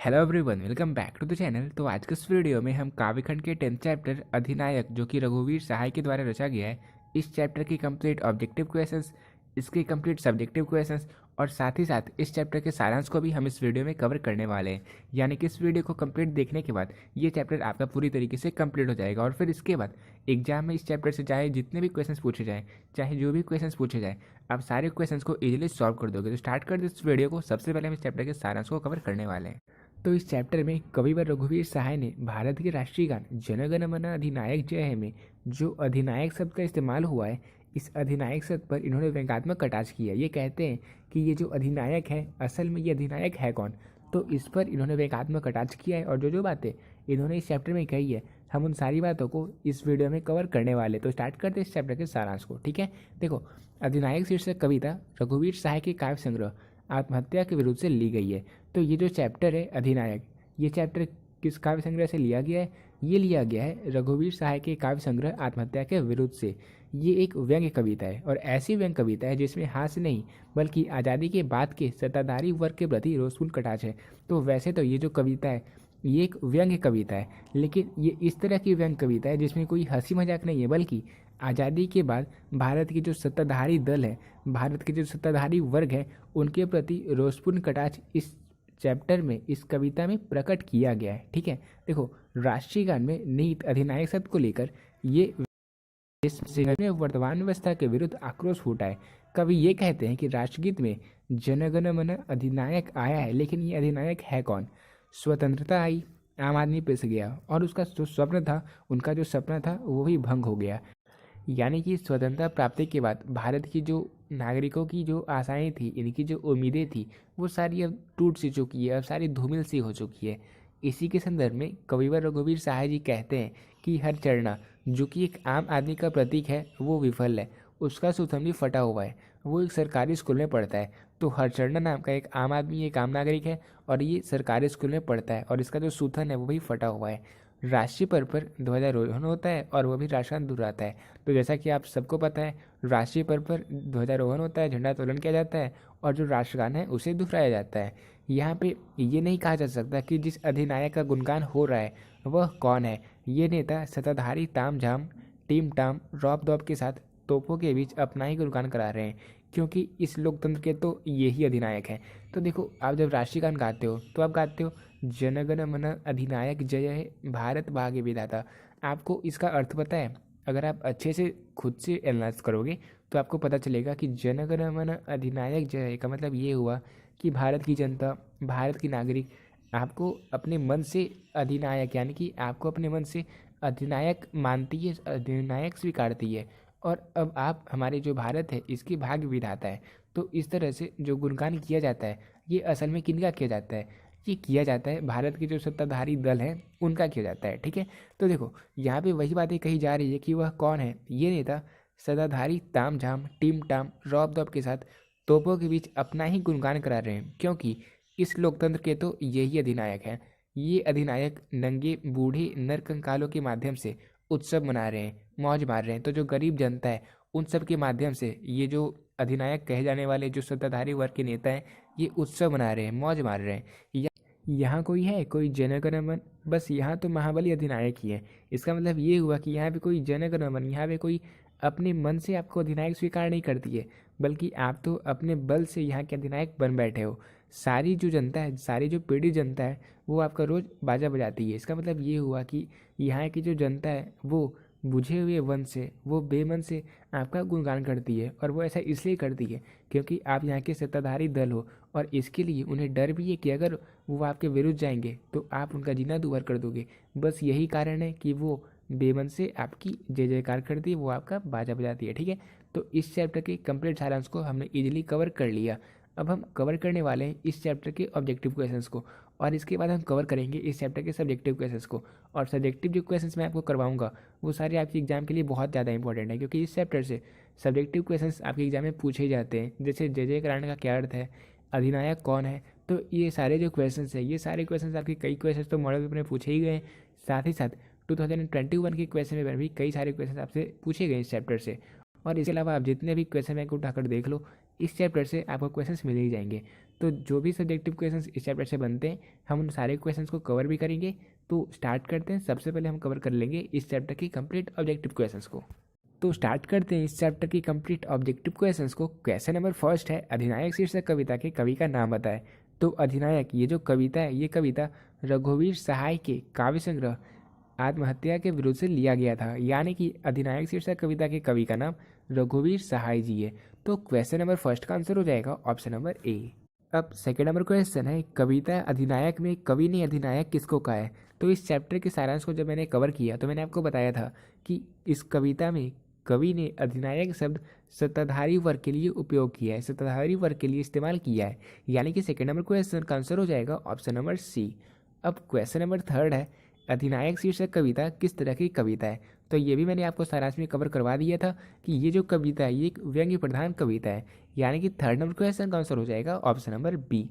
Hello everyone, welcome back to the channel. तो आज के इस वीडियो में हम काव्यखंड के 10th चैप्टर अधिनायक जो कि रघुवीर सहाय के द्वारा रचा गया है, इस चैप्टर की कंप्लीट ऑब्जेक्टिव क्वेश्चंस, इसके कंप्लीट सब्जेक्टिव क्वेश्चंस और साथ ही साथ इस चैप्टर के सारांश को भी हम इस वीडियो में कवर करने वाले हैं। यानी कि इस वीडियो को कंप्लीट देखने के बाद ये चैप्टर आपका पूरी तरीके से कंप्लीट हो जाएगा और फिर इसके बाद एग्जाम में इस चैप्टर से चाहे जितने भी क्वेश्चंस पूछे जाएँ, चाहे जो भी क्वेश्चंस पूछे जाए, आप सारे क्वेश्चंस को इजीली सॉल्व कर दोगे। तो स्टार्ट कर दो इस वीडियो को। सबसे पहले हम इस चैप्टर के सारांश को कवर करने वाले हैं। तो इस चैप्टर में कविवर रघुवीर सहाय ने भारत के राष्ट्रीय गान जन गण मन अधिनायक जय है में जो अधिनायक शब्द का इस्तेमाल हुआ है, इस अधिनायक शब्द पर इन्होंने व्यंग्यात्मक कटाक्ष किया। ये कहते हैं कि ये जो अधिनायक है, असल में ये अधिनायक है कौन, तो इस पर इन्होंने व्यंग्यात्मक कटाक्ष किया है। और जो जो बातें इन्होंने इस चैप्टर में कही है, हम उन सारी बातों को इस वीडियो में कवर करने वाले। तो स्टार्ट करते हैं इस चैप्टर के सारांश को। ठीक है, देखो, अधिनायक शीर्षक कविता रघुवीर सहाय के काव्य संग्रह आत्महत्या के विरुद्ध से ली गई है। तो ये जो चैप्टर है अधिनायक, ये चैप्टर किस काव्य संग्रह से लिया गया है? ये लिया गया है रघुवीर सहाय के काव्य संग्रह आत्महत्या के विरुद्ध से। ये एक व्यंग्य कविता है और ऐसी व्यंग्य कविता है जिसमें हास्य नहीं बल्कि आज़ादी के बाद के सत्ताधारी वर्ग के प्रति रोषपूर्ण कटाक्ष है। तो वैसे तो ये जो कविता है ये एक व्यंग्य कविता है, लेकिन ये इस तरह की व्यंग्य कविता है जिसमें कोई हंसी मजाक नहीं है, बल्कि आज़ादी के बाद भारत के जो सत्ताधारी दल है, भारत के जो सत्ताधारी वर्ग है, उनके प्रति रोषपूर्ण कटाक्ष इस चैप्टर में, इस कविता में प्रकट किया गया है। ठीक है, देखो, राष्ट्रीय गान में निहित अधिनायक शब्द को लेकर ये में वर्तमान व्यवस्था के विरुद्ध आक्रोश फूटा है। कवि ये कहते हैं कि राष्ट्रगीत में जनगण मन अधिनायक आया है, लेकिन ये अधिनायक है कौन? स्वतंत्रता आई, आम आदमी पिस गया और उसका जो स्वप्न था, उनका जो सपना था, वो भी भंग हो गया। यानी कि स्वतंत्रता प्राप्ति के बाद भारत की जो नागरिकों की जो आशाएं थी, इनकी जो उम्मीदें थी, वो सारी अब टूट सी चुकी है, अब सारी धूमिल सी हो चुकी है। इसी के संदर्भ में कविवर रघुवीर सहाय जी कहते हैं कि हर चरना जो कि एक आम आदमी का प्रतीक है वो विफल है, उसका सुथन भी फटा हुआ है। वो एक सरकारी स्कूल में पढ़ता है, तो हरचरणा नाम का एक आम आदमी, एक आम नागरिक है और ये सरकारी स्कूल में पढ़ता है और इसका जो सूथन है वो भी फटा हुआ है। राष्ट्रीय पर्व पर ध्वजारोहण होता है और वह भी राष्ट्रगान दोहराता है। तो जैसा कि आप सबको पता है, राष्ट्रीय पर्व पर ध्वजारोहण होता है, झंडा तोलन किया जाता है और जो राष्ट्रगान है उसे दोहराया जाता है। यहाँ पे ये नहीं कहा जा सकता कि जिस अधिनायक का गुणगान हो रहा है वह कौन है। ये नेता सत्ताधारी ताम झाम टीम टाम रौब दौब के साथ तोपों के बीच अपना ही गुणगान करा रहे हैं, क्योंकि इस लोकतंत्र के तो यही अधिनायक हैं। तो देखो, आप जब राष्ट्रीय गान गाते हो तो आप गाते हो जनगण मन अधिनायक जय है भारत भाग्य विधाता। आपको इसका अर्थ पता है? अगर आप अच्छे से खुद से एनालाइज करोगे तो आपको पता चलेगा कि जनगण मन अधिनायक जय है का मतलब ये हुआ कि भारत की जनता, भारत की नागरिक आपको अपने मन से अधिनायक, यानी कि आपको अपने मन से अधिनायक मानती है, अधिनायक स्वीकारती है। और अब आप, हमारे जो भारत है, इसके भाग्य विधाता है। तो इस तरह से जो गुणगान किया जाता है, ये असल में किनका किया जाता है? ये किया जाता है भारत के जो सत्ताधारी दल हैं उनका किया जाता है। ठीक है, तो देखो, यहाँ पे वही बातें कही जा रही है कि वह कौन है। ये नेता सत्ताधारी ताम झाम टीम टाम रौब दौब के साथ तोपों के बीच अपना ही गुणगान करा रहे हैं, क्योंकि इस लोकतंत्र के तो यही अधिनायक हैं। ये अधिनायक नंगे बूढ़े नर कंकालों के माध्यम से उत्सव मना रहे हैं, मौज मार रहे हैं। तो जो गरीब जनता है उन सब के माध्यम से ये जो अधिनायक कहे जाने वाले जो सत्ताधारी वर्ग के नेता हैं, ये उत्सव मना रहे हैं, मौज मार रहे हैं। यहाँ कोई है, कोई जनगण मन? बस यहाँ तो महाबली अधिनायक ही है। इसका मतलब ये हुआ कि यहाँ पे कोई जनगण मन, यहाँ पे कोई अपने मन से आपको अधिनायक स्वीकार नहीं करती है, बल्कि आप तो अपने बल से यहाँ के अधिनायक बन बैठे हो। सारी जो जनता है, सारी जो पीड़ित जनता है, वो आपका रोज बाजा बजाती है। इसका मतलब ये हुआ कि यहाँ की जो जनता है वो बुझे हुए वन से, वो बेमन से आपका गुणगान करती है। और वो ऐसा इसलिए करती है क्योंकि आप यहाँ के सत्ताधारी दल हो, और इसके लिए उन्हें डर भी है कि अगर वो आपके विरुद्ध जाएंगे तो आप उनका जीना दुभर कर दोगे। बस यही कारण है कि वो बेमन से आपकी जय जयकार करती है, वो आपका बाजा बजाती है। ठीक है, तो इस चैप्टर के कंप्लीट सारांश को हमने इजीली कवर कर लिया। अब हम कवर करने वाले हैं इस चैप्टर के ऑब्जेक्टिव क्वेश्चंस को, और इसके बाद हम कवर करेंगे इस चैप्टर के सब्जेक्टिव क्वेश्चंस को। और सब्जेक्टिव जो क्वेश्चंस मैं आपको करवाऊंगा वो सारे आपके एग्जाम के लिए बहुत ज़्यादा इंपॉर्टेंट है, क्योंकि इस चैप्टर से सब्जेक्टिव क्वेश्चंस आपके एग्जाम में पूछे जाते हैं। जैसे जय जयकारण का क्या अर्थ है, अधिनायक कौन है, तो ये सारे जो क्वेश्चंस हैं, ये सारे क्वेश्चंस आपके कई क्वेश्चंस तो मॉडल पेपर में पूछे ही गए, साथ ही साथ 2021 के क्वेश्चन पेपर भी कई सारे क्वेश्चन आपसे पूछे गए इस चैप्टर से। और इसके अलावा आप जितने भी क्वेश्चन बैंक उठाकर देख लो, इस चैप्टर से आपको क्वेश्चंस मिल ही जाएंगे। तो जो भी सब्जेक्टिव क्वेश्चंस इस चैप्टर से बनते हैं हम उन सारे क्वेश्चंस को कवर भी करेंगे। तो स्टार्ट करते हैं। सबसे पहले हम कवर कर लेंगे इस चैप्टर की कंप्लीट ऑब्जेक्टिव क्वेश्चंस को। तो स्टार्ट करते हैं इस चैप्टर की कंप्लीट ऑब्जेक्टिव क्वेश्चंस को। क्वेश्चन नंबर फर्स्ट है, अधिनायक शीर्षक कविता के कवि का नाम बताएं। तो अधिनायक, ये जो कविता है, ये कविता रघुवीर सहाय के काव्य संग्रह आत्महत्या के विरुद्ध से लिया गया था, यानी कि अधिनायक शीर्षक कविता के कवि का नाम रघुवीर सहाय जी है। तो क्वेश्चन नंबर फर्स्ट का आंसर हो जाएगा ऑप्शन नंबर ए। अब सेकेंड नंबर क्वेश्चन है, कविता अधिनायक में कवि ने अधिनायक किसको कहा है। तो इस चैप्टर के सारांश को जब मैंने कवर किया तो मैंने आपको बताया था कि इस कविता में कवि ने अधिनायक शब्द सत्ताधारी वर्ग के लिए उपयोग किया है, सत्ताधारी वर्ग के लिए इस्तेमाल किया है, यानी कि सेकेंड नंबर क्वेश्चन का आंसर हो जाएगा ऑप्शन नंबर सी। अब क्वेश्चन नंबर थर्ड है, अधिनायक शीर्षक कविता किस तरह की कविता है। तो ये भी मैंने आपको सारांश में कवर करवा दिया था कि ये जो कविता है ये एक व्यंग्य प्रधान कविता है, यानी कि थर्ड नंबर क्वेश्चन का आंसर हो जाएगा ऑप्शन नंबर बी।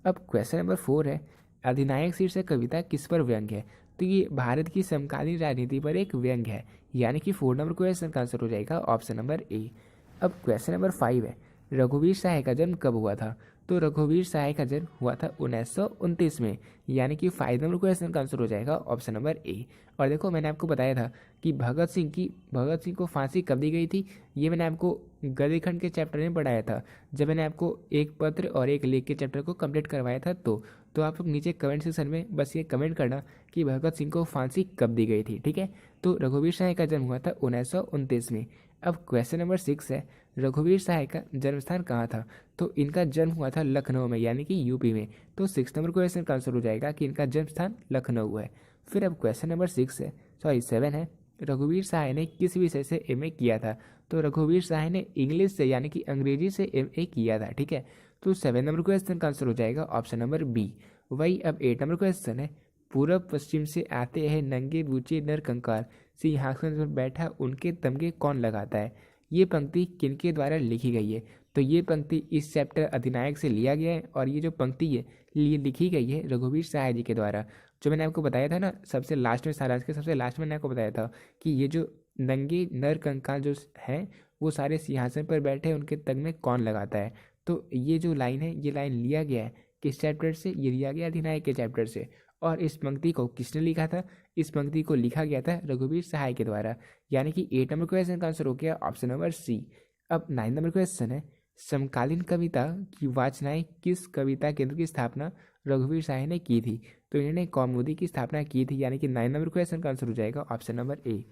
अब क्वेश्चन नंबर 4 है, अधिनायक शीर्षक कविता किस पर व्यंग्य है। तो ये भारत की समकालीन राजनीति पर एक व्यंग्य है, यानी कि 4 नंबर क्वेश्चन का आंसर हो जाएगा ऑप्शन नंबर ए। अब क्वेश्चन नंबर 5 है, रघुवीर सहाय का जन्म कब हुआ था। तो रघुवीर सहाय का जन्म हुआ था 1929 में, यानी कि 5 नंबर क्वेश्चन का आंसर हो जाएगा ऑप्शन नंबर ए। और देखो मैंने आपको बताया था कि भगत सिंह को फांसी कब दी गई थी। ये मैंने आपको गद्यखंड के चैप्टर में पढ़ाया था, जब मैंने आपको एक पत्र और एक लेख के चैप्टर को कंप्लीट करवाया था। तो आप लोग नीचे कमेंट सेक्शन में बस ये कमेंट करना कि भगत सिंह को फांसी कब दी गई थी, ठीक है। तो रघुवीर सहाय का जन्म हुआ था 1929 में। अब क्वेश्चन नंबर 6 है, रघुवीर सहाय का जन्म स्थान कहाँ था। तो इनका जन्म हुआ था लखनऊ में, यानी कि यूपी में। तो 6 नंबर क्वेश्चन का आंसर हो जाएगा कि इनका जन्म स्थान लखनऊ है। फिर अब क्वेश्चन नंबर 7 है, रघुवीर सहाय ने किस विषय से एमए किया था। तो रघुवीर सहाय ने इंग्लिश से, यानी कि अंग्रेजी से एमए किया था, ठीक है। तो 7 नंबर क्वेश्चन का आंसर हो जाएगा ऑप्शन नंबर बी। वही अब 8 नंबर क्वेश्चन है, पूर्व पश्चिम से आते हैं नंगे बूचे नर कंकाल, सिंहासन पर बैठा उनके तमगे कौन लगाता है। ये पंक्ति किनके द्वारा लिखी गई है। तो ये पंक्ति इस चैप्टर अधिनायक से लिया गया है, और ये जो पंक्ति है ये लिखी गई है रघुवीर सहाय जी के द्वारा। जो मैंने आपको बताया था ना, सबसे लास्ट में, सारांश के सबसे लास्ट में मैंने आपको बताया था कि ये जो नंगे नर कंकाल जो है वो सारे सिंहासन पर बैठे उनके तग में कौन लगाता है। तो ये जो लाइन है ये लाइन लिया गया है किस चैप्टर से, ये लिया गया अधिनायक के चैप्टर से। और इस पंक्ति को किसने लिखा था, इस पंक्ति को लिखा गया था रघुवीर सहाय के द्वारा, यानी कि 8 नंबर क्वेश्चन का आंसर हो गया ऑप्शन नंबर सी। अब 9 नंबर क्वेश्चन है, समकालीन कविता की वाचनाएं किस कविता केंद्र की स्थापना रघुवीर सहाय ने की थी। तो इन्होंने कौमुदी की स्थापना की थी, यानी कि 9 नंबर क्वेश्चन का आंसर हो जाएगा ऑप्शन नंबर ए।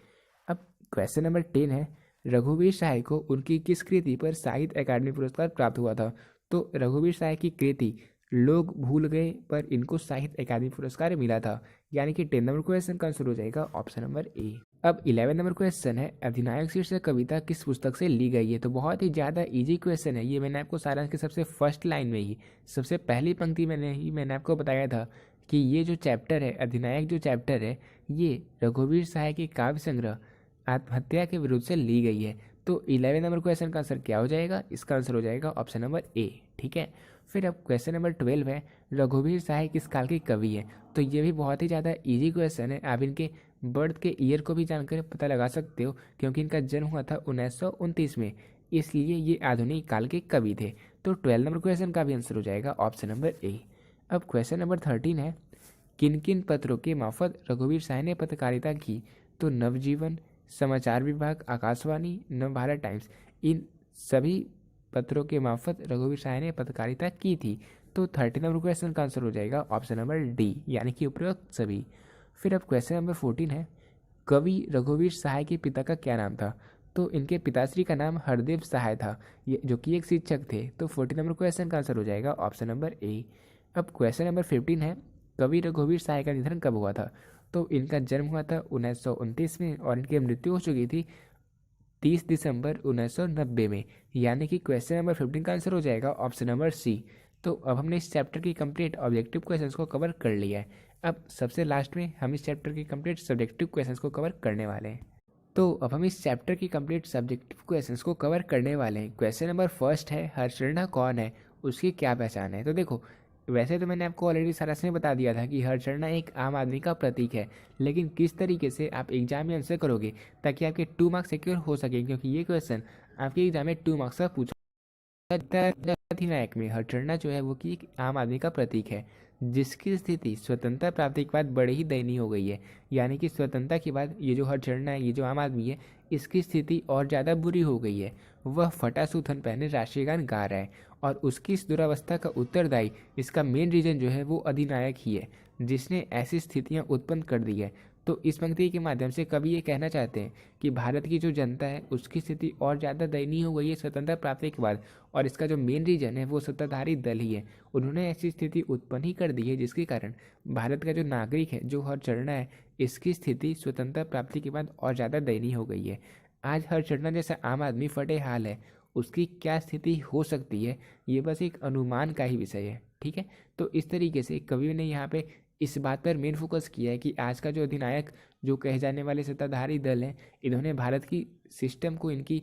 अब क्वेश्चन नंबर 10 है, रघुवीर सहाय को उनकी किस कृति पर साहित्य अकादमी पुरस्कार प्राप्त हुआ था। तो रघुवीर सहाय की कृति लोग भूल गए पर इनको साहित्य अकादमी पुरस्कार मिला था, यानी कि 10 नंबर क्वेश्चन का आंसर हो जाएगा ऑप्शन नंबर ए। अब 11 नंबर क्वेश्चन है, अधिनायक शीर्षक कविता किस पुस्तक से ली गई है। तो बहुत ही ज़्यादा इजी क्वेश्चन है ये। मैंने आपको सारांश के सबसे फर्स्ट लाइन में ही, सबसे पहली पंक्ति में ही मैंने आपको बताया था कि ये जो चैप्टर है, अधिनायक जो चैप्टर है, ये रघुवीर सहाय के काव्य संग्रह आत्महत्या के विरुद्ध से ली गई है। तो 11 नंबर क्वेश्चन का आंसर क्या हो जाएगा, इसका आंसर हो जाएगा ऑप्शन नंबर ए, ठीक है। फिर अब क्वेश्चन नंबर 12 है, रघुवीर सहाय किस काल के कवि है। तो ये भी बहुत ही ज़्यादा इजी क्वेश्चन है। आप इनके बर्थ के ईयर को भी जानकर पता लगा सकते हो, क्योंकि इनका जन्म हुआ था 1929 में, इसलिए ये आधुनिक काल के कवि थे। तो 12 नंबर क्वेश्चन का भी आंसर हो जाएगा ऑप्शन नंबर ए। अब क्वेश्चन नंबर 13 है, किन किन पत्रों के मार्फत रघुवीर सहाय ने पत्रकारिता की। तो नवजीवन, समाचार विभाग, आकाशवाणी, नवभारत टाइम्स, इन सभी पत्रों के मार्फत रघुवीर सहाय ने पत्रकारिता की थी। तो 13 नंबर क्वेश्चन का आंसर हो जाएगा ऑप्शन नंबर डी, यानी कि उपरोक्त सभी। फिर अब क्वेश्चन नंबर 14 है, कवि रघुवीर सहाय के पिता का क्या नाम था। तो इनके पिताश्री का नाम हरदेव सहाय था, ये जो कि एक शिक्षक थे। तो 14 नंबर क्वेश्चन का आंसर हो जाएगा ऑप्शन नंबर ए। अब क्वेश्चन नंबर 15 है, कवि रघुवीर सहाय का निधन कब हुआ था। तो इनका जन्म हुआ था 1929 में, और इनकी मृत्यु हो चुकी थी 30 दिसंबर 1990 में, यानी कि क्वेश्चन नंबर 15 का आंसर हो जाएगा ऑप्शन नंबर सी। तो अब हमने इस चैप्टर की कंप्लीट ऑब्जेक्टिव क्वेश्चंस को कवर कर लिया है। अब सबसे लास्ट में हम इस चैप्टर की कंप्लीट सब्जेक्टिव क्वेश्चंस को कवर करने वाले हैं। तो अब हम इस चैप्टर की कंप्लीट सब्जेक्टिव क्वेश्चंस को कवर करने वाले हैं। क्वेश्चन नंबर फर्स्ट है, हर्षणा कौन है, उसकी क्या पहचान है। तो देखो, वैसे तो मैंने आपको ऑलरेडी सारा में बता दिया था कि हर्षणा एक आम आदमी का प्रतीक है, लेकिन किस तरीके से आप एग्जाम में आंसर करोगे ताकि आपके 2 मार्क्स सिक्योर हो सके, क्योंकि ये क्वेश्चन आपके एग्जाम में 2 मार्क्स का पूछा अधिनायक में हथकंडा जो है वो कि एक आम आदमी का प्रतीक है, जिसकी स्थिति स्वतंत्रता प्राप्ति के बाद बड़ी ही दयनीय हो गई है। यानी कि स्वतंत्रता के बाद ये जो हथकंडा है, ये जो आम आदमी है, इसकी स्थिति और ज़्यादा बुरी हो गई है। वह फटा सूथन पहने राष्ट्रीय गान गा रहा है और उसकी इस दुरावस्था का उत्तरदायी, इसका मेन रीजन जो है वो अधिनायक ही है, जिसने ऐसी स्थितियाँ उत्पन्न कर दी है। तो इस पंक्ति के माध्यम से कवि ये कहना चाहते हैं कि भारत की जो जनता है उसकी स्थिति और ज़्यादा दयनीय हो गई है स्वतंत्रता प्राप्ति के बाद, और इसका जो मेन रीजन है वो सत्ताधारी दल ही है। उन्होंने ऐसी स्थिति उत्पन्न ही कर दी है जिसके कारण भारत का जो नागरिक है, जो हर चढ़ना है, इसकी स्थिति स्वतंत्रता प्राप्ति के बाद और ज़्यादा दयनीय हो गई है। आज हर चढ़ना जैसा आम आदमी फटे हाल है, उसकी क्या स्थिति हो सकती है, ये बस एक अनुमान का ही विषय है। ठीक है, तो इस तरीके से कवि ने यहाँ पे इस बात पर मेन फोकस किया है कि आज का जो अधिनायक, जो कहे जाने वाले सत्ताधारी दल हैं, इन्होंने भारत की सिस्टम को, इनकी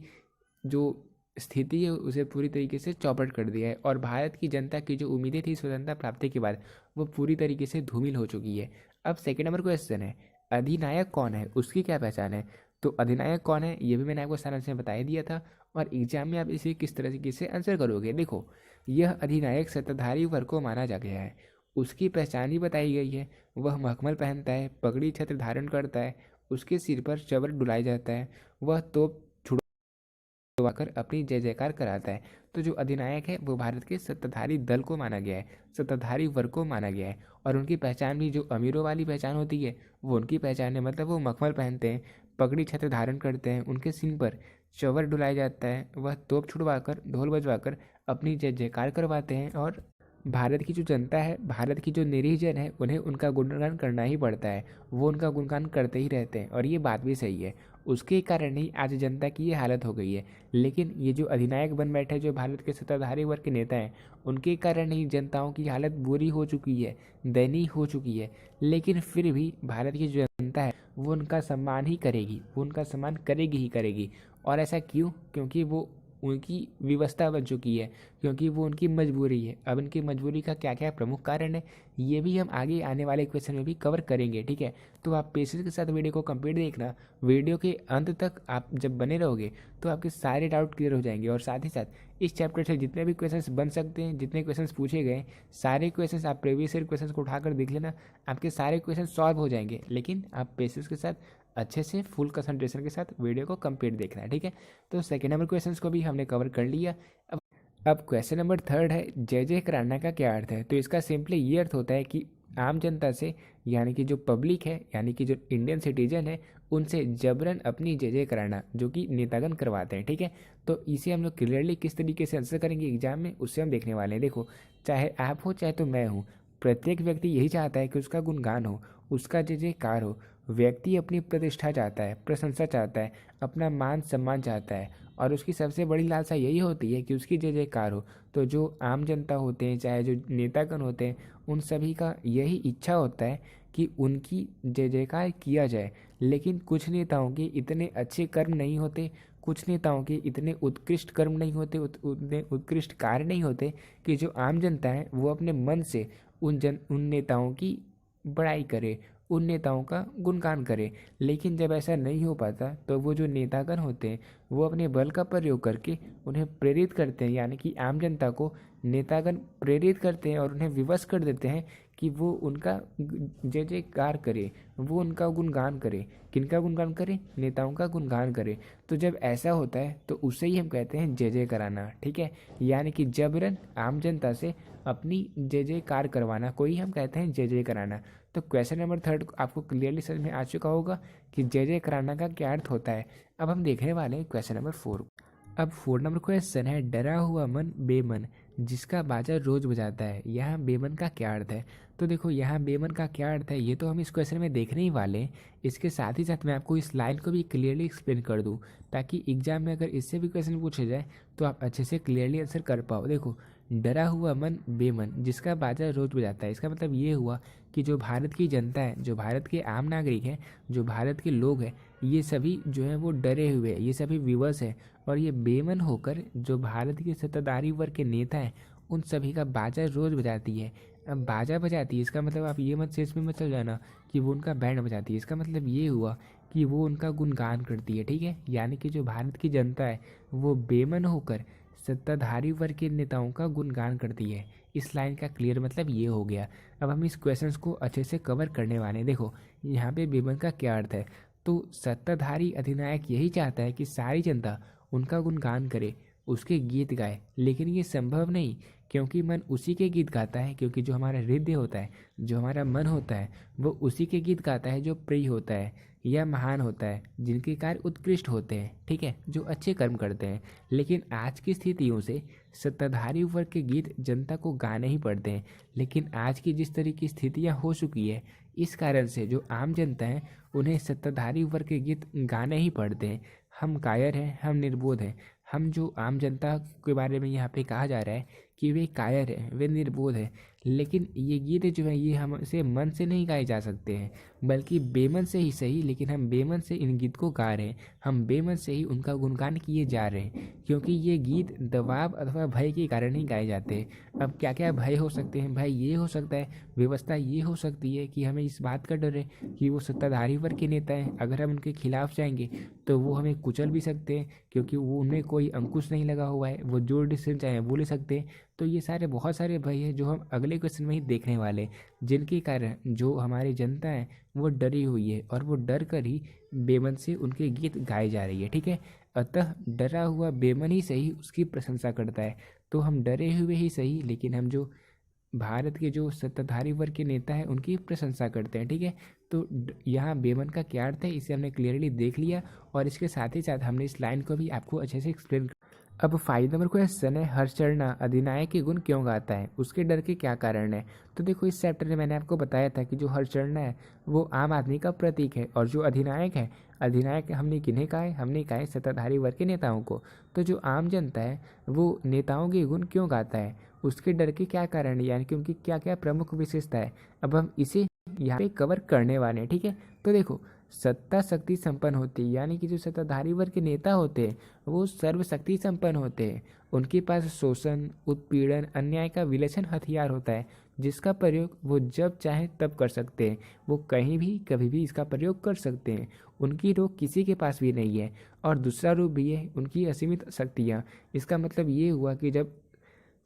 जो स्थिति है उसे पूरी तरीके से चौपट कर दिया है, और भारत की जनता की जो उम्मीदें थी स्वतंत्रता प्राप्ति के बाद, वो पूरी तरीके से धूमिल हो चुकी है। अब सेकेंड नंबर क्वेश्चन है, अधिनायक कौन है, उसकी क्या पहचान है। तो अधिनायक कौन है ये भी मैंने आपको सारा से बता ही दिया था, और एग्जाम में आप इसे किस तरीके से आंसर करोगे। देखो, यह अधिनायक सत्ताधारी वर्ग को माना जा गया है। उसकी पहचान ही बताई गई है। वह मखमल पहनता है, पगड़ी छत्र धारण करता है, उसके सिर पर चवर डुलाया जाता है, वह तोप छुड़वाकर अपनी जय जयकार कराता है। तो जो अधिनायक है वो भारत के सत्ताधारी दल को माना गया है, सत्ताधारी वर्ग को माना गया है। और उनकी पहचान भी जो अमीरों वाली पहचान होती है वो उनकी पहचान है, मतलब वो मखमल पहनते हैं, पगड़ी छत्र धारण करते हैं, उनके सिर पर चवर डुलाया जाता है, वह तोप छुड़वाकर ढोल बजवाकर अपनी जय जयकार करवाते हैं। और भारत की जो जनता है, भारत की जो निरीह जन है, उन्हें उनका गुणगान करना ही पड़ता है। वो उनका गुणगान करते ही रहते हैं, और ये बात भी सही है। उसके कारण ही आज जनता की ये हालत हो गई है। लेकिन ये जो अधिनायक बन बैठे, जो भारत के सत्ताधारी वर्ग के नेता हैं, उनके कारण ही जनताओं की हालत बुरी हो चुकी है, दयनीय हो चुकी है। लेकिन फिर भी भारत की जो जनता है वो उनका सम्मान ही करेगी, वो उनका सम्मान करेगी ही करेगी। और ऐसा क्यों? क्योंकि वो उनकी व्यवस्था बन चुकी है, क्योंकि वो उनकी मजबूरी है। अब इनकी मजबूरी का क्या क्या प्रमुख कारण है, ये भी हम आगे आने वाले क्वेश्चन में भी कवर करेंगे। ठीक है, तो आप पेशेंस के साथ वीडियो को कंप्लीट देखना। वीडियो के अंत तक आप जब बने रहोगे तो आपके सारे डाउट क्लियर हो जाएंगे, और साथ ही साथ इस चैप्टर से जितने भी क्वेश्चंस बन सकते हैं, जितने क्वेश्चंस पूछे गए, सारे क्वेश्चंस आप प्रीवियस ईयर क्वेश्चंस को उठाकर देख लेना, आपके सारे क्वेश्चन सॉल्व हो जाएंगे। लेकिन आप पेशेंस के साथ अच्छे से फुल कंसंट्रेशन के साथ वीडियो को कंप्लीट देखना है। ठीक है, तो सेकेंड नंबर क्वेश्चंस को भी हमने कवर कर लिया। अब क्वेश्चन नंबर थर्ड है, जय जय कराना का क्या अर्थ है। तो इसका सिंपली ये अर्थ होता है कि आम जनता से, यानी कि जो पब्लिक है, यानी कि जो इंडियन सिटीजन है, उनसे जबरन अपनी जय जय कराना, जो कि नेतागण करवाते हैं। ठीक है, तो इसे हम लोग क्लियरली किस तरीके से आंसर करेंगे एग्जाम में, उससे हम देखने वाले हैं। देखो, चाहे आप हो चाहे तो मैं हूँ, प्रत्येक व्यक्ति यही चाहता है कि उसका गुणगान हो, उसका जय जयकार हो। व्यक्ति अपनी प्रतिष्ठा चाहता है, प्रशंसा चाहता है, अपना मान सम्मान चाहता है, और उसकी सबसे बड़ी लालसा यही होती है कि उसकी जय जयकार हो। तो जो आम जनता होते हैं, चाहे जो नेतागण होते हैं, उन सभी का यही इच्छा होता है कि उनकी जय जयकार किया जाए। लेकिन कुछ नेताओं के इतने अच्छे कर्म नहीं होते, कुछ नेताओं के इतने उत्कृष्ट कर्म नहीं होते, उतने उत्कृष्ट कार्य नहीं होते कि जो आम जनता है वो अपने मन से उन नेताओं की बड़ाई करे, उन नेताओं का गुणगान करे। लेकिन जब ऐसा नहीं हो पाता तो वो जो नेतागण होते हैं वो अपने बल का प्रयोग करके उन्हें प्रेरित करते हैं, यानी कि आम जनता को नेतागण प्रेरित करते हैं और उन्हें विवश कर देते हैं कि वो उनका जय जयकार करे, वो उनका गुणगान करे। किनका गुणगान करे? नेताओं का गुणगान करे। तो जब ऐसा होता है तो उसे ही हम कहते हैं जय जय कराना। ठीक है, यानी कि जबरन आम जनता से अपनी जय जयकार करवाना को ही हम कहते हैं जय जय कराना। तो क्वेश्चन नंबर थर्ड आपको क्लियरली समझ में आ चुका होगा कि जय जय कराना का क्या अर्थ होता है। अब हम देखने वाले हैं क्वेश्चन नंबर 4। अब 4 नंबर क्वेश्चन है, डरा हुआ मन बेमन जिसका बाजा रोज बजाता है, यहाँ बेमन का क्या अर्थ है। तो देखो, यहाँ बेमन का क्या अर्थ है ये तो हम इस क्वेश्चन में देखने ही वाले हैं। इसके साथ ही साथ मैं आपको इस लाइन को भी क्लियरली एक्सप्लेन कर दूँ, ताकि एग्जाम में अगर इससे भी क्वेश्चन पूछे जाए तो आप अच्छे से क्लियरली आंसर कर पाओ। देखो, डरा हुआ मन बेमन जिसका बाजा रोज बजाता है, इसका मतलब ये हुआ कि जो भारत की जनता है, जो भारत के आम नागरिक हैं, जो भारत के लोग हैं, ये सभी जो है वो डरे हुए हैं, ये सभी विवश हैं, और ये बेमन होकर जो भारत के सत्ताधारी वर्ग के नेता हैं उन सभी का बाजा रोज बजाती है। अब बाजा बजाती है, इसका मतलब आप ये मत से इसमें मत चल जाना कि वो उनका बैंड बजाती है। इसका मतलब ये हुआ कि वो उनका गुणगान करती है। ठीक है, यानी कि जो भारत की जनता है वो बेमन होकर सत्ताधारी वर्ग के नेताओं का गुणगान करती है। इस लाइन का क्लियर मतलब ये हो गया। अब हम इस क्वेश्चंस को अच्छे से कवर करने वाले हैं। देखो यहाँ पे बेमन का क्या अर्थ है। तो सत्ताधारी अधिनायक यही चाहता है कि सारी जनता उनका गुणगान करे, उसके गीत गाए, लेकिन ये संभव नहीं, क्योंकि मन उसी के गीत गाता है, क्योंकि जो हमारा हृदय होता है, जो हमारा मन होता है, वो उसी के गीत गाता है जो प्रिय होता है या महान होता है, जिनके कार्य उत्कृष्ट होते हैं, ठीक है, जो अच्छे कर्म करते हैं। लेकिन आज की स्थितियों से सत्ताधारी वर्ग के गीत जनता को गाने ही पड़ते हैं। लेकिन आज की जिस तरह की स्थितियाँ हो चुकी है, इस कारण से जो आम जनता है उन्हें सत्ताधारी वर्ग के गीत गाने ही पड़ते हैं। हम कायर हैं, हम निर्बोध हैं। हम जो आम जनता के बारे में यहाँ पे कहा जा रहा है कि वे कायर हैं, वे निर्बोध हैं, लेकिन ये गीत जो है ये हमसे मन से नहीं गाए जा सकते हैं, बल्कि बेमन से ही सही, लेकिन हम बेमन से इन गीत को गा रहे हैं, हम बेमन से ही उनका गुणगान किए जा रहे हैं, क्योंकि ये गीत दबाव अथवा भय के कारण ही गाए जाते हैं। अब क्या क्या भय हो सकते हैं? भय ये हो सकता है, व्यवस्था ये हो सकती है कि हमें इस बात का डर है कि वो सत्ताधारी वर्ग के नेता हैं, अगर हम उनके खिलाफ जाएंगे तो वो हमें कुचल भी सकते हैं, क्योंकि वो उनमें कोई अंकुश नहीं लगा हुआ है, वो जो डिसीजन चाहे वो ले सकते हैं। तो ये सारे बहुत सारे भय है जो हम अगले क्वेश्चन में ही देखने वाले, जिनके कारण जो हमारी जनता है वो डरी हुई है, और वो डर कर ही बेमन से उनके गीत गाए जा रही है, ठीक है। अतः डरा हुआ बेमन ही सही उसकी प्रशंसा करता है। तो हम डरे हुए ही सही, लेकिन हम जो भारत के जो सत्ताधारी वर्ग के नेता हैं उनकी प्रशंसा करते हैं, ठीक है। तो यहाँ बेमन का क्या अर्थ है इसे हमने क्लियरली देख लिया, और इसके साथ ही साथ हमने इस लाइन को भी आपको अच्छे से एक्सप्लेन। अब 5 नंबर क्वेश्चन है, हर्षचरणा अधिनायक के गुण क्यों गाता है, उसके डर के क्या कारण है। तो देखो इस चैप्टर में मैंने आपको बताया था कि जो हर्षचरणा है वो आम आदमी का प्रतीक है, और जो अधिनायक है, अधिनायक हमने किन्हें कहा है? हमने कहा है सत्ताधारी वर्ग के नेताओं को। तो जो आम जनता है वो नेताओं के गुण क्यों गाता है, उसके डर के क्या कारण है, यानी कि उनकी क्या क्या प्रमुख विशेषता है, अब हम इसे यहाँ पे कवर करने वाले हैं, ठीक है। तो देखो सत्ता शक्ति संपन्न होती है, यानी कि जो सत्ताधारी वर्ग के नेता होते हैं वो सर्वशक्ति संपन्न होते हैं। उनके पास शोषण, उत्पीड़न, अन्याय का विलक्षण हथियार होता है, जिसका प्रयोग वो जब चाहे तब कर सकते हैं। वो कहीं भी कभी भी इसका प्रयोग कर सकते हैं। उनकी रोक किसी के पास भी नहीं है। और दूसरा रूप भी है उनकी असीमित शक्तियाँ। इसका मतलब ये हुआ कि जब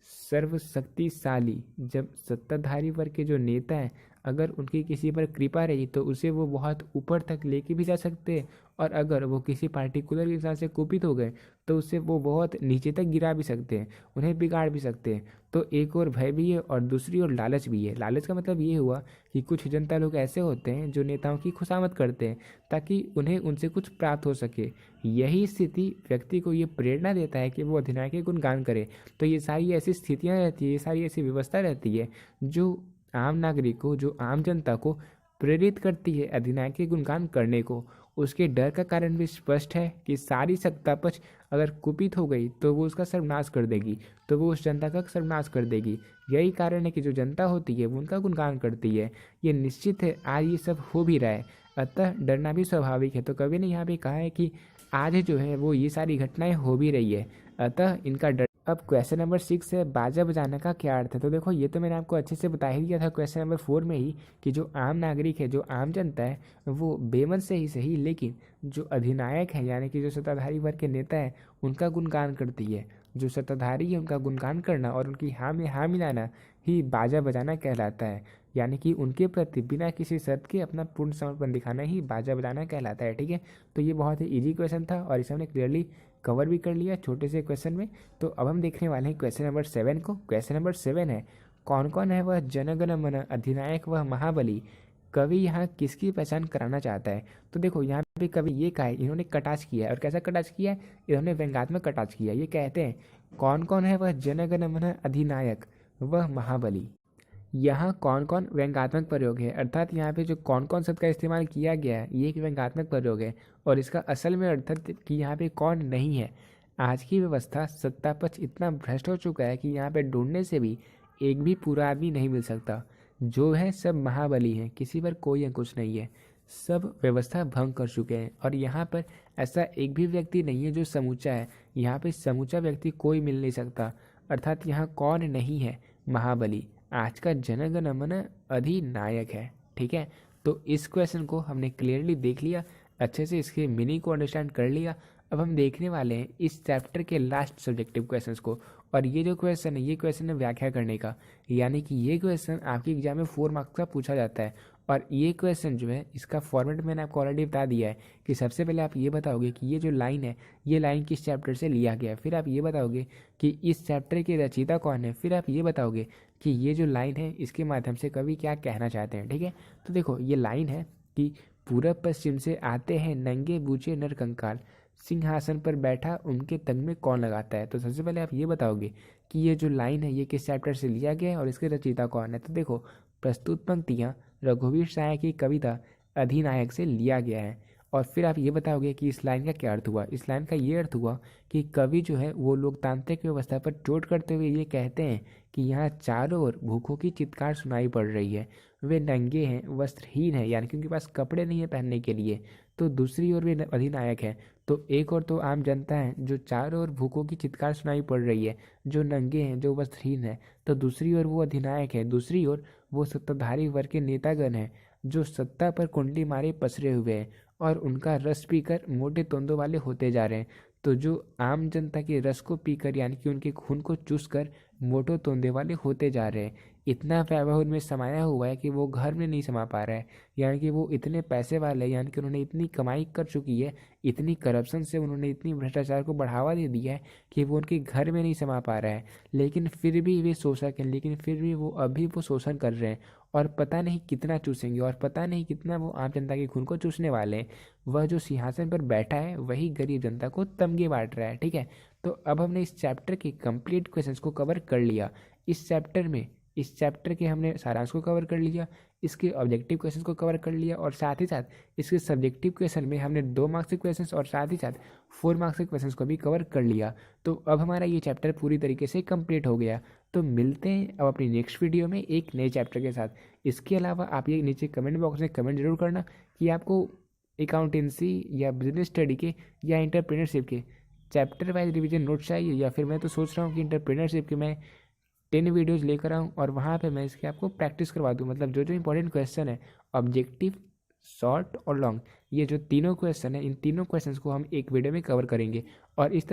सर्वशक्तिशाली, जब सत्ताधारी वर्ग के जो नेता हैं अगर उनकी किसी पर कृपा रही तो उसे वो बहुत ऊपर तक लेके भी जा सकते हैं, और अगर वो किसी पार्टिकुलर इंसान से कुपित हो गए तो उससे वो बहुत नीचे तक गिरा भी सकते हैं, उन्हें बिगाड़ भी सकते हैं। तो एक और भय भी है और दूसरी ओर लालच भी है। लालच का मतलब ये हुआ कि कुछ जनता लोग ऐसे होते हैं जो नेताओं की खुशामद करते हैं ताकि उन्हें उनसे कुछ प्राप्त हो सके। यही स्थिति व्यक्ति को ये प्रेरणा देता है कि वो अधिनायक के गुणगान करे। तो ये सारी ऐसी स्थितियाँ रहती है, ये सारी ऐसी व्यवस्था रहती है जो आम नागरिक को, जो आम जनता को प्रेरित करती है अधिनायक के गुणगान करने को। उसके डर का कारण भी स्पष्ट है कि सारी सत्ता पक्ष अगर कुपित हो गई तो वो उसका सर्वनाश कर देगी, तो वो उस जनता का सर्वनाश कर देगी। यही कारण है कि जो जनता होती है वो उनका गुणगान करती है। ये निश्चित है आज ये सब हो भी रहा है, अतः डरना भी स्वाभाविक है। तो कवि ने यहाँ पे कहा है कि आज जो है वो ये सारी घटनाएं हो भी रही है, अतः इनका डर। अब क्वेश्चन नंबर 6 है, बाजा बजाने का क्या अर्थ है। तो देखो ये तो मैंने आपको अच्छे से बता ही दिया था क्वेश्चन नंबर 4 में ही कि जो आम नागरिक है, जो आम जनता है, वो बेमन से ही सही, लेकिन जो अधिनायक है यानी कि जो सत्ताधारी वर्ग के नेता है उनका गुणगान करती है। जो सत्ताधारी है उनका गुणगान करना और उनकी हाँ में हाँ मिलाना ही बाजा बजाना कहलाता है, यानी कि उनके प्रति बिना किसी शर्त के अपना पूर्ण समर्पण दिखाना ही बाजा बजाना कहलाता है, ठीक है। तो ये बहुत ही इजी क्वेश्चन था और इसे हमने क्लियरली कवर भी कर लिया छोटे से क्वेश्चन में। तो अब हम देखने वाले हैं क्वेश्चन नंबर 7 को। क्वेश्चन नंबर 7 है, कौन कौन है वह जनगण मन अधिनायक वह महाबली। कवि यहाँ किसकी पहचान कराना चाहता है। तो देखो यहाँ पे कवि ये कहा है, इन्होंने कटाक्ष किया है, और कैसा कटाक्ष किया है, इन्होंने व्यंग्यात्मक कटाक्ष किया। ये कहते हैं कौन कौन है वह जनगण मन अधिनायक वह महाबली। यहाँ कौन कौन व्यंग्यात्मक प्रयोग है, अर्थात यहाँ पे जो कौन कौन शब्द का इस्तेमाल किया गया है ये एक व्यंग्यात्मक प्रयोग है, और इसका असल में अर्थ कि यहाँ पे कौन नहीं है। आज की व्यवस्था सत्ता पक्ष इतना भ्रष्ट हो चुका है कि यहाँ पे ढूंढने से भी एक भी पूरा आदमी नहीं मिल सकता। जो है सब महाबली हैं, किसी पर कोई अंकुश नहीं है, सब व्यवस्था भंग कर चुके हैं। और यहाँ पर ऐसा एक भी व्यक्ति नहीं है जो समूचा है, यहाँ पे समूचा व्यक्ति कोई मिल नहीं सकता। अर्थात यहाँ कौन नहीं है, महाबली आज का जनगण मन अधिनायक है, ठीक है। तो इस क्वेश्चन को हमने क्लियरली देख लिया, अच्छे से इसके मीनिंग को अंडरस्टैंड कर लिया। अब हम देखने वाले हैं इस चैप्टर के लास्ट सब्जेक्टिव क्वेश्चंस को। और ये जो क्वेश्चन है ये क्वेश्चन है व्याख्या करने का, यानी कि ये क्वेश्चन आपके एग्जाम में 4 मार्क्स का पूछा जाता है। और ये क्वेश्चन जो है इसका फॉर्मेट मैंने आपको ऑलरेडी बता दिया है कि सबसे पहले आप ये बताओगे कि ये जो लाइन है ये लाइन किस चैप्टर से लिया गया है, फिर आप ये बताओगे कि इस चैप्टर के रचयिता कौन है, फिर आप ये बताओगे कि ये जो लाइन है इसके माध्यम से कवि क्या कहना चाहते हैं। ठीक है, तो देखो ये लाइन है कि पूरब पश्चिम से आते हैं नंगे बूचे नर कंकाल, सिंहासन पर बैठा उनके तंग में कौन लगाता है। तो सबसे पहले आप ये बताओगे कि ये जो लाइन है ये किस चैप्टर से लिया गया है और इसके रचयिता कौन है। तो देखो प्रस्तुत पंक्तियाँ रघुवीर सहाय की कविता अधिनायक से लिया गया है। और फिर आप ये बताओगे कि इस लाइन का क्या अर्थ हुआ। इस लाइन का ये अर्थ हुआ कि कवि जो है वो लोकतांत्रिक व्यवस्था पर चोट करते हुए ये कहते हैं कि यहाँ चारों ओर भूखों की चित्कार सुनाई पड़ रही है, वे नंगे हैं, वस्त्रहीन है, यानी कि उनके पास कपड़े नहीं है पहनने के लिए। तो दूसरी ओर वे अधिनायक है, तो एक और तो आम जनता है जो चारों ओर भूखों की चित्कार सुनाई पड़ रही है, जो नंगे हैं, जो वस्त्रहीन है। तो दूसरी ओर वो अधिनायक है, दूसरी ओर वो सत्ताधारी वर्ग के नेतागण हैं जो सत्ता पर कुंडली मारे पसरे हुए हैं और उनका रस पीकर मोटे तोंदों वाले होते जा रहे हैं। तो जो आम जनता के रस को पीकर यानी कि उनके खून को चूस कर मोटो तोंदे वाले होते जा रहे हैं। इतना वैभव उनमें समाया हुआ है कि वो घर में नहीं समा पा रहा है, यानी कि वो इतने पैसे वाले, यानी कि उन्होंने इतनी कमाई कर चुकी है, इतनी करप्शन से उन्होंने इतनी भ्रष्टाचार को बढ़ावा दे दिया है कि वो उनके घर में नहीं समा पा रहा है। लेकिन फिर भी वे शोषक हैं, लेकिन फिर भी वो अभी वो शोषण कर रहे हैं और पता नहीं कितना चूसेंगे और पता नहीं कितना वो आम जनता के खून को चूसने वाले हैं। वह जो सिंहासन पर बैठा है वही गरीब जनता को तमगे बांट रहा है। ठीक है, तो अब हमने इस चैप्टर के कंप्लीट क्वेश्चंस को कवर कर लिया। इस चैप्टर के हमने सारांश को कवर कर लिया, इसके ऑब्जेक्टिव क्वेश्चंस को कवर कर लिया और साथ ही साथ इसके सब्जेक्टिव क्वेश्चन में हमने 2 मार्क्स के क्वेश्चंस और साथ ही साथ 4 मार्क्स के क्वेश्चंस को भी कवर कर लिया। तो अब हमारा ये चैप्टर पूरी तरीके से कंप्लीट हो गया। तो मिलते हैं अब अपनी नेक्स्ट वीडियो में एक नए चैप्टर के साथ। इसके अलावा आप ये नीचे कमेंट बॉक्स में कमेंट जरूर करना कि आपको अकाउंटेंसी या बिजनेस स्टडी के या इंटरप्रेन्योरशिप के चैप्टर वाइज रिवीजन नोट्स चाहिए, या फिर मैं तो सोच रहा हूँ कि इंटरप्रेन्योरशिप के मैं 10 वीडियोज़ लेकर आऊँ और वहाँ पे मैं इसके आपको प्रैक्टिस करवा दूँ। मतलब जो जो इंपॉर्टेंट क्वेश्चन है ऑब्जेक्टिव, शॉर्ट और लॉन्ग, ये जो तीनों क्वेश्चन है इन तीनों क्वेश्चंस को हम एक वीडियो में कवर करेंगे। और इस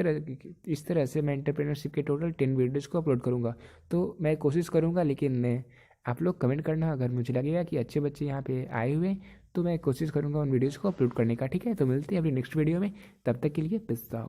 तरह से मैं एंटरप्रेन्योरशिप के टोटल 10 वीडियोज़ को अपलोड करूँगा। तो मैं कोशिश करूँगा, लेकिन आप लोग कमेंट करना अगर मुझे लगेगा कि अच्छे बच्चे यहाँ पे आए हुए तो मैं कोशिश करूँगा उन वीडियोज़ को अपलोड करने का। ठीक है, तो मिलते हैं अभी नेक्स्ट वीडियो में, तब तक के लिए पिस्ता।